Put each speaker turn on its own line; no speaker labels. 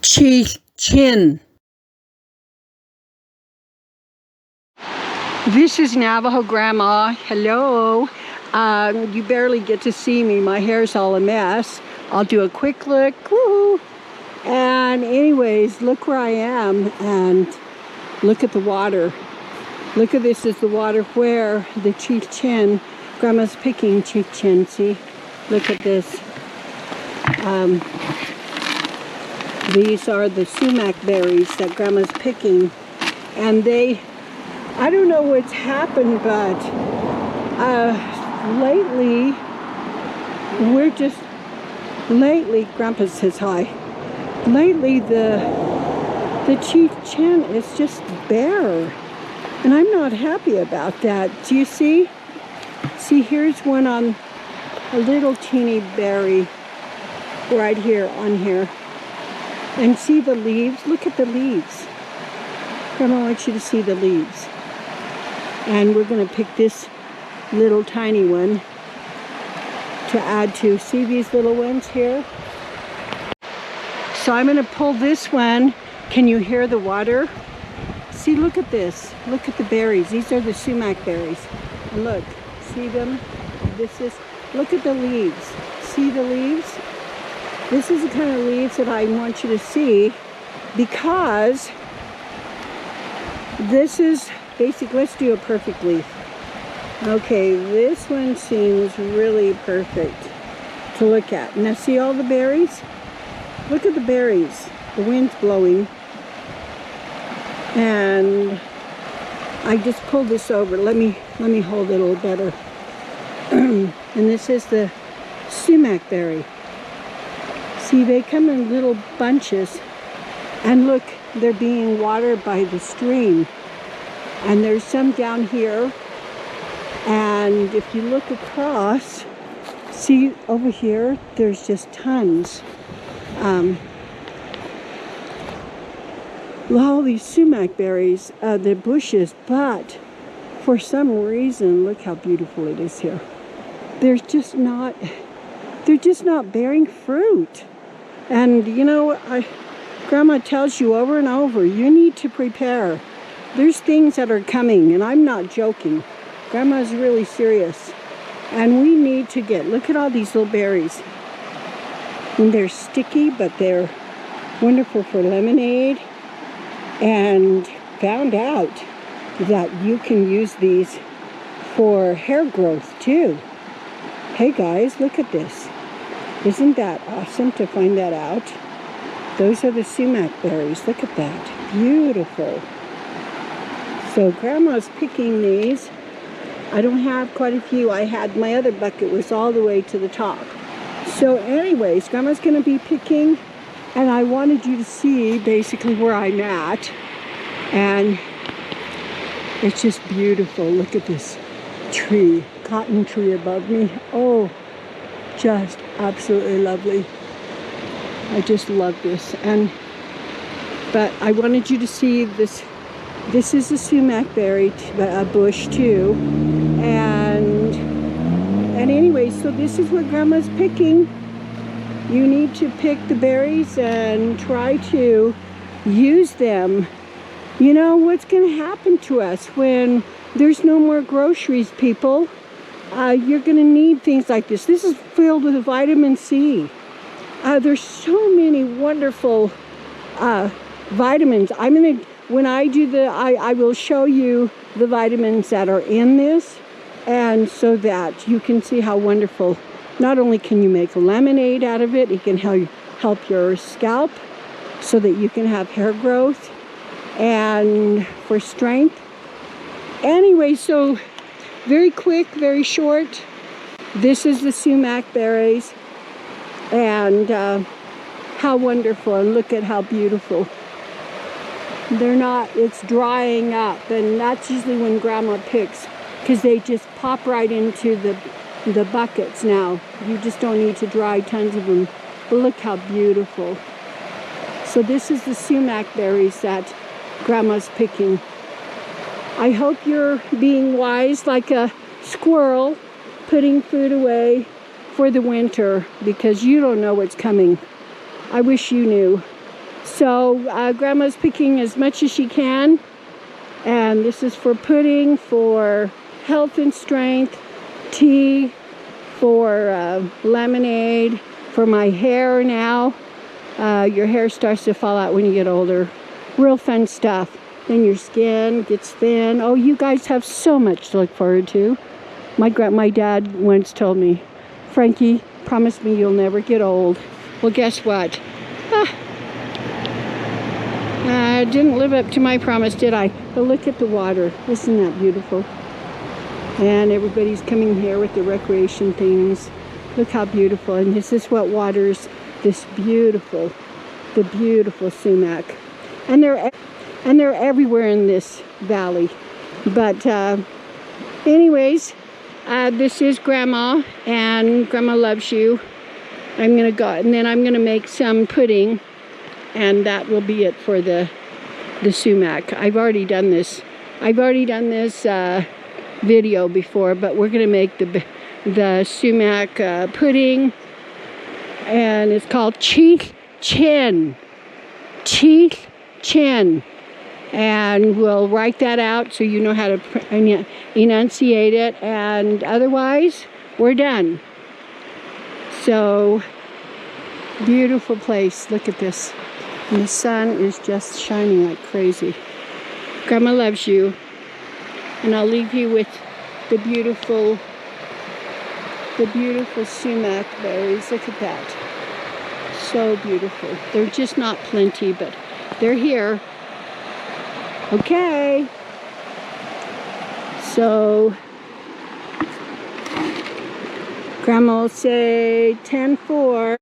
Chííłchin. This is Navajo Grandma. Hello. You barely get to see me. My hair's all a mess. I'll do a quick look. Woo! And anyways, look where I am and look at the water. Look at this is the water where the Chííłchin, Grandma's picking Chííłchin. See? Look at this. These are the sumac berries that Grandma's picking. And I don't know what's happened, but lately, Grandpa says hi. Lately, the Chííłchin is just bare. And I'm not happy about that. Do you see? See, here's one on a little teeny berry right here on here. And see the leaves? Look at the leaves. Grandma wants you to see the leaves. And we're going to pick this little tiny one to add to. See these little ones here? So I'm going to pull this one. Can you hear the water? See, look at this. Look at the berries. These are the sumac berries. And look, see them? Look at the leaves. See the leaves? This is the kind of leaves that I want you to see, because this is basic. Let's do a perfect leaf. Okay, this one seems really perfect to look at. Now see all the berries? Look at the berries. The wind's blowing. And I just pulled this over. Let me hold it a little better. And this is the sumac berry. See, they come in little bunches, and look, they're being watered by the stream. And there's some down here, and if you look across, see over here, there's just tons. All these sumac berries, the bushes, but for some reason, look how beautiful it is here. They're just not bearing fruit. And you know, Grandma tells you over and over, you need to prepare. There's things that are coming, and I'm not joking. Grandma's really serious. And we need to look at all these little berries. And they're sticky, but they're wonderful for lemonade. And found out that you can use these for hair growth too. Hey guys, look at this. Isn't that awesome to find that out? Those are the sumac berries. Look at that. Beautiful. So Grandma's picking these. I don't have quite a few. My other bucket was all the way to the top. So anyways, Grandma's going to be picking, and I wanted you to see basically where I'm at. And it's just beautiful. Look at this tree, cotton tree above me. Oh, just absolutely lovely. I just love this. But I wanted you to see this. This is a sumac berry bush too. And anyway, so this is what Grandma's picking. You need to pick the berries and try to use them. You know what's going to happen to us when there's no more groceries, people? You're going to need things like this. This is filled with vitamin C. There's so many wonderful vitamins. When I do I will show you the vitamins that are in this, and so that you can see how wonderful. Not only can you make lemonade out of it, it can help your scalp so that you can have hair growth and for strength. Anyway, so very quick, very short. This is the sumac berries, and how wonderful, and look at how beautiful. It's drying up, and that's usually when Grandma picks, because they just pop right into the buckets now. You just don't need to dry tons of them. But look how beautiful. So this is the sumac berries that Grandma's picking. I hope you're being wise like a squirrel, putting food away for the winter, because you don't know what's coming. I wish you knew. So Grandma's picking as much as she can. And this is for pudding, for health and strength, tea, for lemonade, for my hair now. Your hair starts to fall out when you get older. Real fun stuff. Then your skin gets thin. Oh, you guys have so much to look forward to. My dad once told me, Frankie, promise me you'll never get old. Well, guess what? I didn't live up to my promise, did I? But look at the water. Isn't that beautiful? And everybody's coming here with the recreation things. Look how beautiful. And this is what waters this beautiful, the beautiful Sumac. And they're everywhere in this valley. But anyways, this is Grandma, and Grandma loves you. I'm gonna go, and then I'm gonna make some pudding, and that will be it for the sumac. I've already done this. Video before, but we're gonna make the sumac pudding, and it's called Chííłchin. Chííłchin. And we'll write that out so you know how to enunciate it, and otherwise we're done. So beautiful place. Look at this. And the sun is just shining like crazy. Grandma loves you. And I'll leave you with the beautiful sumac berries. Look at that. So beautiful. They're just not plenty, but they're here. Okay. So Grandma will say 10-4.